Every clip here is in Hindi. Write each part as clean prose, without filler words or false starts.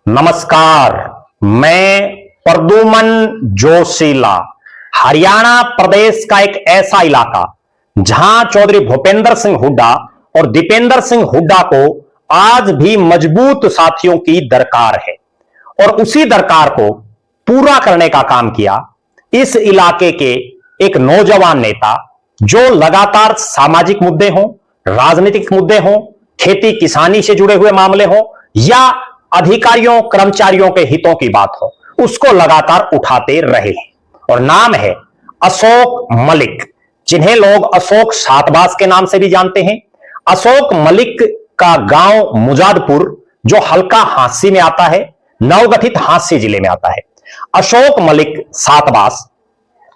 नमस्कार, मैं प्रद्युमन जोशीला। हरियाणा प्रदेश का एक ऐसा इलाका जहां चौधरी भूपेंद्र सिंह हुड्डा और दीपेंद्र सिंह हुड्डा को आज भी मजबूत साथियों की दरकार है और उसी दरकार को पूरा करने का काम किया इस इलाके के एक नौजवान नेता जो लगातार सामाजिक मुद्दे हों, राजनीतिक मुद्दे हों, खेती किसानी से जुड़े हुए मामले हों या अधिकारियों कर्मचारियों के हितों की बात हो, उसको लगातार उठाते रहे और नाम है अशोक मलिक, जिन्हें लोग अशोक सातबास के नाम से भी जानते हैं। अशोक मलिक का गांव मुजादपुर जो हल्का हांसी में आता है, नवगठित हांसी जिले में आता है। अशोक मलिक सातबास,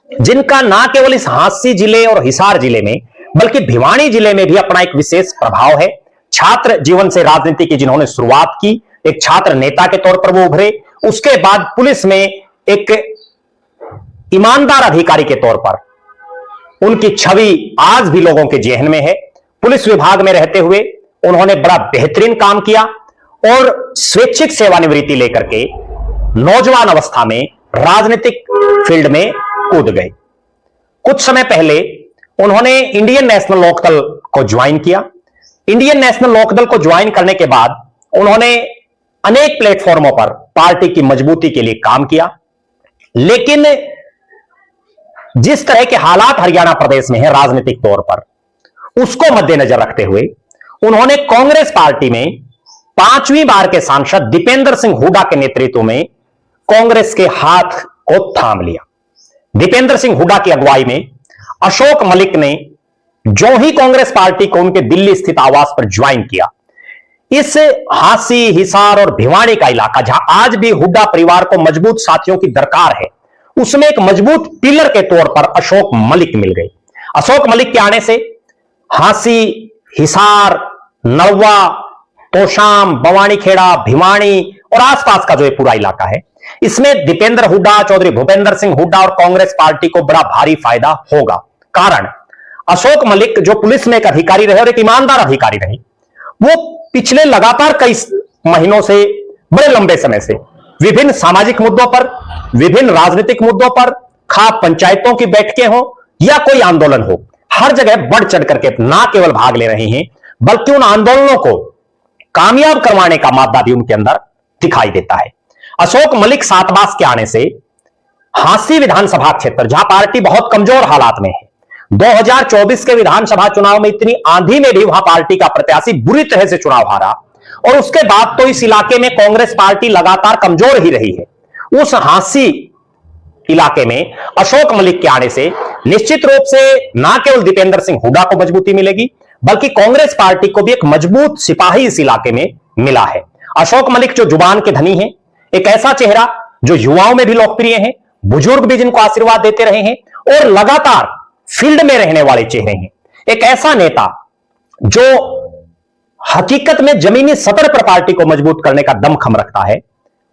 जिनका ना केवल इस हांसी जिले और हिसार जिले में बल्कि भिवानी जिले में भी अपना एक विशेष प्रभाव है। छात्र जीवन से राजनीति की जिन्होंने शुरुआत की, एक छात्र नेता के तौर पर वो उभरे, उसके बाद पुलिस में एक ईमानदार अधिकारी के तौर पर उनकी छवि आज भी लोगों के जेहन में है। पुलिस विभाग में रहते हुए उन्होंने बड़ा बेहतरीन काम किया और स्वैच्छिक सेवानिवृत्ति लेकर के नौजवान अवस्था में राजनीतिक फील्ड में कूद गए। कुछ समय पहले उन्होंने इंडियन नेशनल लोकदल को ज्वाइन किया। इंडियन नेशनल लोकदल को ज्वाइन करने के बाद उन्होंने अनेक प्लेटफॉर्मों पर पार्टी की मजबूती के लिए काम किया, लेकिन जिस तरह के हालात हरियाणा प्रदेश में है राजनीतिक तौर पर, उसको मद्देनजर रखते हुए उन्होंने कांग्रेस पार्टी में 5वीं बार के सांसद दीपेंद्र सिंह हुड्डा के नेतृत्व में कांग्रेस के हाथ को थाम लिया। दीपेंद्र सिंह हुड्डा की अगुवाई में अशोक मलिक ने जो ही कांग्रेस पार्टी को उनके दिल्ली स्थित आवास पर ज्वाइन किया, इस हांसी, हिसार और भिवानी का इलाका जहां आज भी हुड्डा परिवार को मजबूत साथियों की दरकार है, उसमें एक मजबूत पिलर के तौर पर अशोक मलिक मिल गए। अशोक मलिक के आने से हांसी, हिसार, नलवा, तोशाम, बवानीखेड़ा, भिवानी और आसपास का जो ये पूरा इलाका है, इसमें दीपेंद्र हुड्डा, चौधरी भूपेंद्र सिंह हुड्डा और कांग्रेस पार्टी को बड़ा भारी फायदा होगा। कारण अशोक मलिक जो पुलिस में एक अधिकारी रहे और एक ईमानदार अधिकारी रहे, वो पिछले लगातार कई महीनों से, बड़े लंबे समय से विभिन्न सामाजिक मुद्दों पर, विभिन्न राजनीतिक मुद्दों पर, खा पंचायतों की बैठकें हो या कोई आंदोलन हो, हर जगह बढ़ चढ़ करके ना केवल भाग ले रहे हैं बल्कि उन आंदोलनों को कामयाब करवाने का मादा भी उनके अंदर दिखाई देता है। अशोक मलिक सातबास के आने से हांसी विधानसभा क्षेत्र, जहां पार्टी बहुत कमजोर हालात में है, 2024 के विधानसभा चुनाव में इतनी आंधी में भी वहां पार्टी का प्रत्याशी बुरी तरह से चुनाव हारा और उसके बाद तो इस इलाके में कांग्रेस पार्टी लगातार कमजोर ही रही है। उस हांसी इलाके में अशोक मलिक के आने से निश्चित रूप से ना केवल दीपेंद्र सिंह हुड्डा को मजबूती मिलेगी बल्कि कांग्रेस पार्टी को भी एक मजबूत सिपाही इस इलाके में मिला है। अशोक मलिक जो जुबान के धनी है, एक ऐसा चेहरा जो युवाओं में भी लोकप्रिय है, बुजुर्ग भी जिनको आशीर्वाद देते रहे हैं और लगातार फील्ड में रहने वाले चेहरे हैं। एक ऐसा नेता जो हकीकत में जमीनी सतर पर पार्टी को मजबूत करने का दमखम रखता है,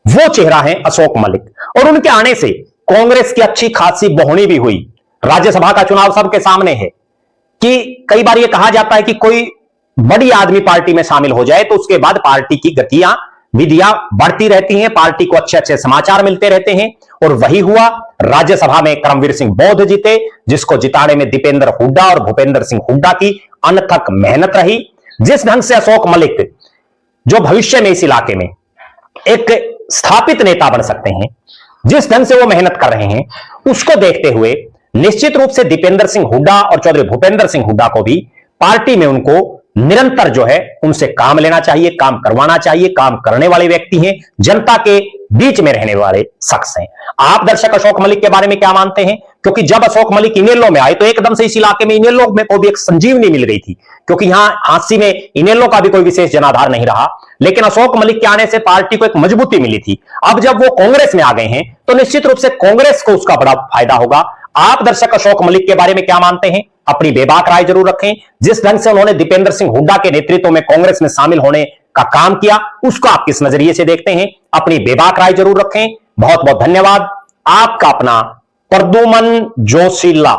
वो चेहरा है अशोक मलिक। और उनके आने से कांग्रेस की अच्छी खासी बोहनी भी हुई। राज्यसभा का चुनाव सबके सामने है कि कई बार यह कहा जाता है कि कोई बड़ी आदमी पार्टी में शामिल हो जाए तो उसके बाद पार्टी की गतियां, विधियां बढ़ती रहती हैं, पार्टी को अच्छे अच्छे समाचार मिलते रहते हैं और वही हुआ। राज्यसभा में करमवीर सिंह बौद्ध जीते, जिसको जिताने में दीपेंद्र हुड्डा और भूपेंद्र सिंह हुड्डा की अनथक मेहनत रही। जिस ढंग से अशोक मलिक जो भविष्य में इस इलाके में एक स्थापित नेता बन सकते हैं, जिस ढंग से वो मेहनत कर रहे हैं, उसको देखते हुए निश्चित रूप से दीपेंद्र सिंह हुड्डा और चौधरी भूपेंद्र सिंह हुड्डा को भी पार्टी में उनको निरंतर जो है उनसे काम लेना चाहिए, काम करवाना चाहिए। काम करने वाले व्यक्ति हैं, जनता के बीच में रहने वाले शख्स हैं। आप दर्शक अशोक मलिक के बारे में क्या मानते हैं? क्योंकि जब अशोक मलिक इनेलो में आए तो एकदम से इस इलाके में इनेलो में को भी एक संजीवनी मिल गई थी, क्योंकि यहां हांसी में इनेलो का भी कोई विशेष जनाधार नहीं रहा, लेकिन अशोक मलिक के आने से पार्टी को एक मजबूती मिली थी। अब जब वो कांग्रेस में आ गए हैं तो निश्चित रूप से कांग्रेस को उसका बड़ा फायदा होगा। आप दर्शक अशोक मलिक के बारे में क्या मानते हैं? अपनी बेबाक राय जरूर रखें। जिस ढंग से उन्होंने दीपेंद्र सिंह हुड्डा के नेतृत्व में कांग्रेस में शामिल होने का काम किया, उसको आप किस नजरिए से देखते हैं? अपनी बेबाक राय जरूर रखें। बहुत बहुत धन्यवाद। आपका अपना प्रद्युमन जोशीला।